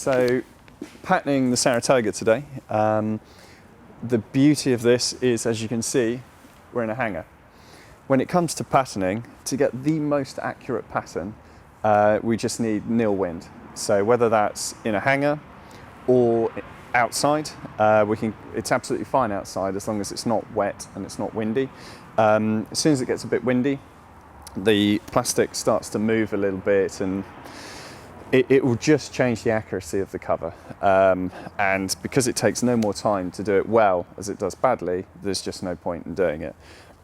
So, patterning the Saratoga today. The beauty of this is, as you can see, we're in a hangar. When it comes to patterning, to get the most accurate pattern, we just need nil wind. So whether that's in a hangar or outside, it's absolutely fine outside as long as it's not wet and it's not windy. As soon as it gets a bit windy, the plastic starts to move a little bit and it will just change the accuracy of the cover. And because it takes no more time to do it well as it does badly, there's just no point in doing it.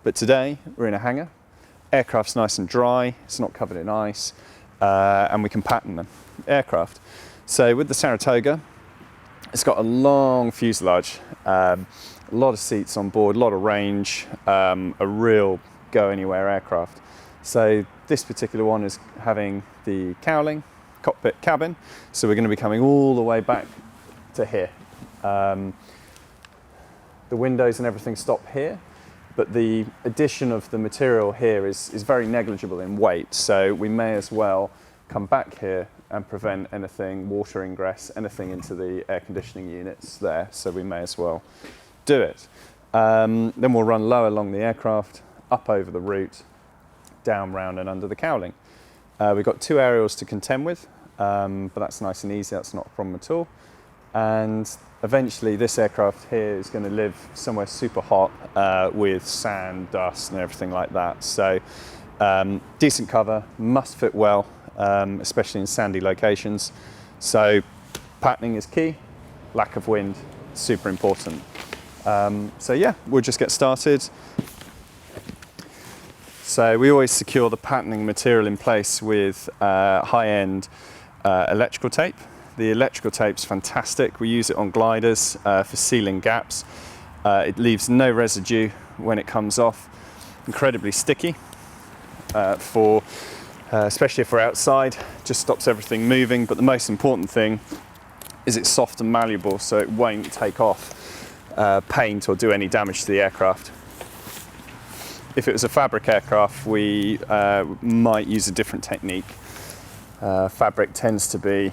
But today, we're in a hangar. Aircraft's nice and dry, it's not covered in ice, and we can pattern the aircraft. So with the Saratoga, it's got a long fuselage, a lot of seats on board, a lot of range, a real go-anywhere aircraft. So this particular one is having the cowling, cockpit cabin, so we're going to be coming all the way back to here. The windows and everything stop here, but the addition of the material here is very negligible in weight, so we may as well come back here and prevent anything, water ingress, anything into the air conditioning units there, so we may as well do it. Then we'll run low along the aircraft, up over the route, down, round and under the cowling. We've got two aerials to contend with, but that's nice and easy, that's not a problem at all. And eventually this aircraft here is going to live somewhere super hot with sand, dust and everything like that. So decent cover, must fit well, especially in sandy locations. So patterning is key, lack of wind, super important. So yeah, we'll just get started. So we always secure the patterning material in place with high-end electrical tape. The electrical tape's fantastic. We use it on gliders for sealing gaps. It leaves no residue when it comes off. Incredibly sticky, especially if we're outside, just stops everything moving. But the most important thing is it's soft and malleable, so it won't take off paint or do any damage to the aircraft. If it was a fabric aircraft, we might use a different technique. Fabric tends to be,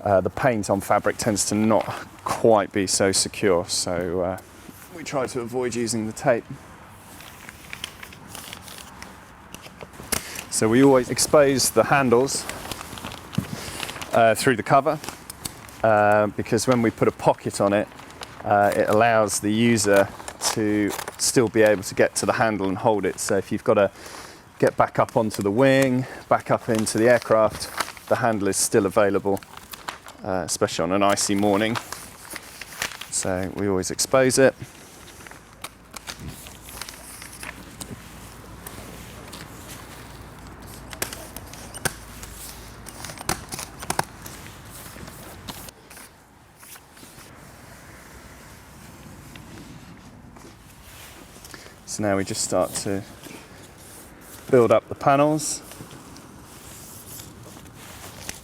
the paint on fabric tends to not quite be so secure, so we try to avoid using the tape. So we always expose the handles through the cover, because when we put a pocket on it, it allows the user to still be able to get to the handle and hold it. So if you've got to get back up onto the wing, back up into the aircraft, the handle is still available, especially on an icy morning. So we always expose it. So now we just start to build up the panels.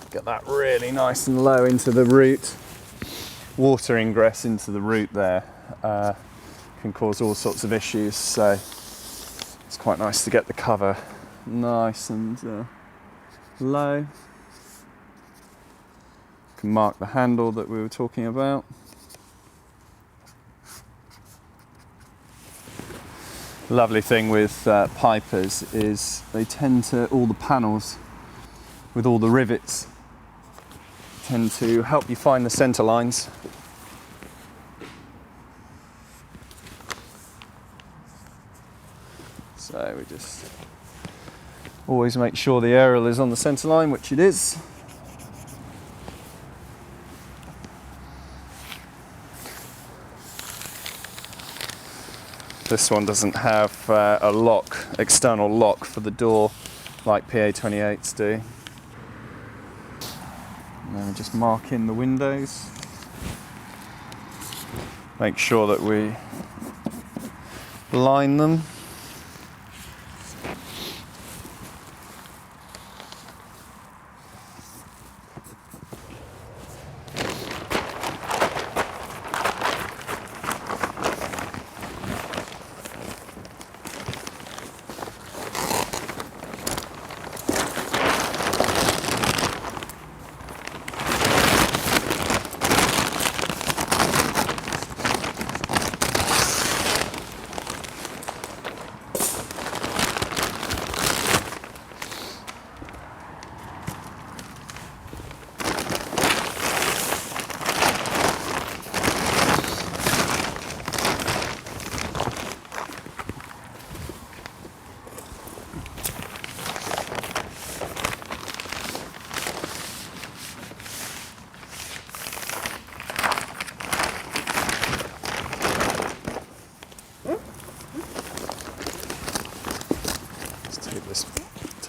Get that really nice and low into the root. Water ingress into the root there can cause all sorts of issues, so it's quite nice to get the cover nice and low. You can mark the handle that we were talking about. Lovely thing with Pipers is they tend to, all the panels with all the rivets tend to help you find the center lines. So we just always make sure the aerial is on the center line, which it is. This one doesn't have a lock, external lock for the door like PA-28s do. And then we just mark in the windows. Make sure that we line them.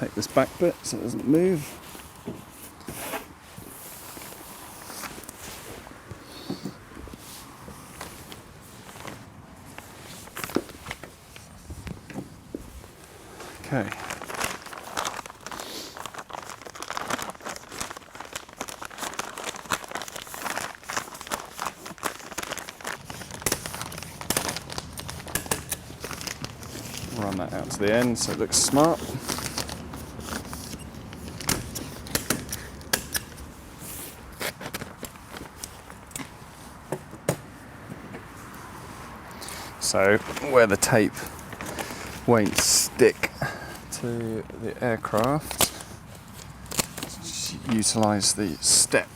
take this back bit so it doesn't move. Okay. Run that out to the end so it looks smart. So where the tape won't stick to the aircraft, just utilise the step.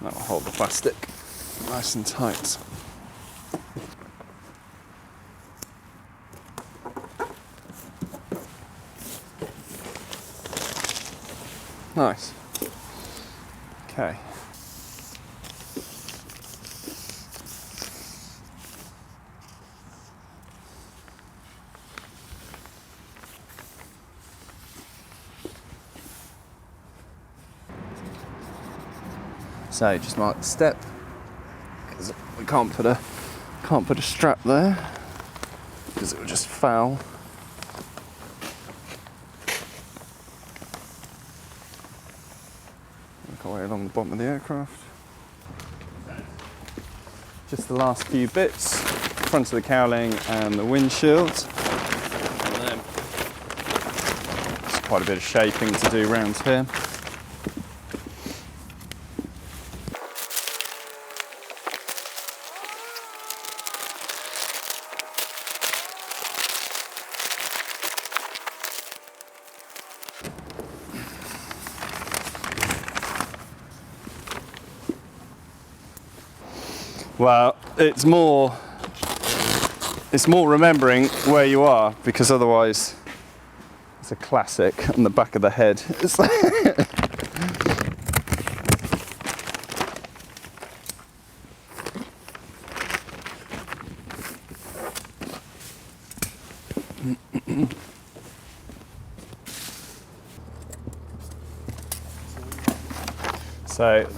That will hold the plastic nice and tight. Nice. Okay. So just mark the step because we can't put a strap there because it will just foul. Work our way along the bottom of the aircraft. Just the last few bits, front of the cowling and the windshield. And then there's quite a bit of shaping to do around here. Well, it's more remembering where you are, because otherwise it's a classic on the back of the head. It's like so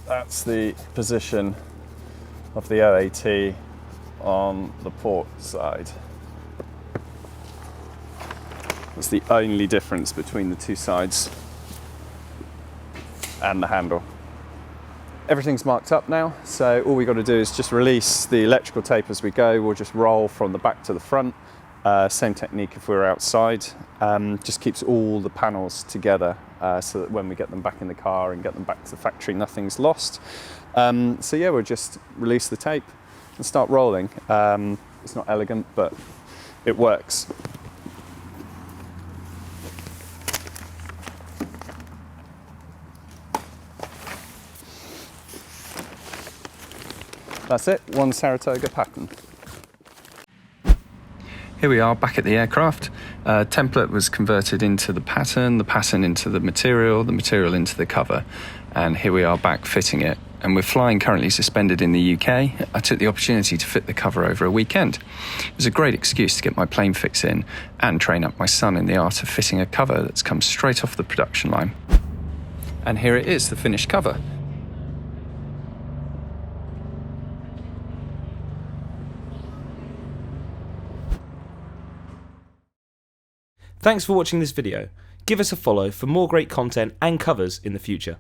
that's the position of the OAT on the port side. That's the only difference between the two sides and the handle. Everything's marked up now, so all we've got to do is just release the electrical tape as we go. We'll just roll from the back to the front. Same technique if we're outside. Just keeps all the panels together so that when we get them back in the car and get them back to the factory, nothing's lost. So yeah, we'll just release the tape and start rolling. It's not elegant, but it works. That's it, one Saratoga pattern. Here we are back at the aircraft. Template was converted into the pattern into the material into the cover. And here we are back fitting it. And we're flying currently suspended in the UK. I took the opportunity to fit the cover over a weekend. It was a great excuse to get my plane fix in and train up my son in the art of fitting a cover that's come straight off the production line. And here it is, the finished cover. Thanks for watching this video. Give us a follow for more great content and covers in the future.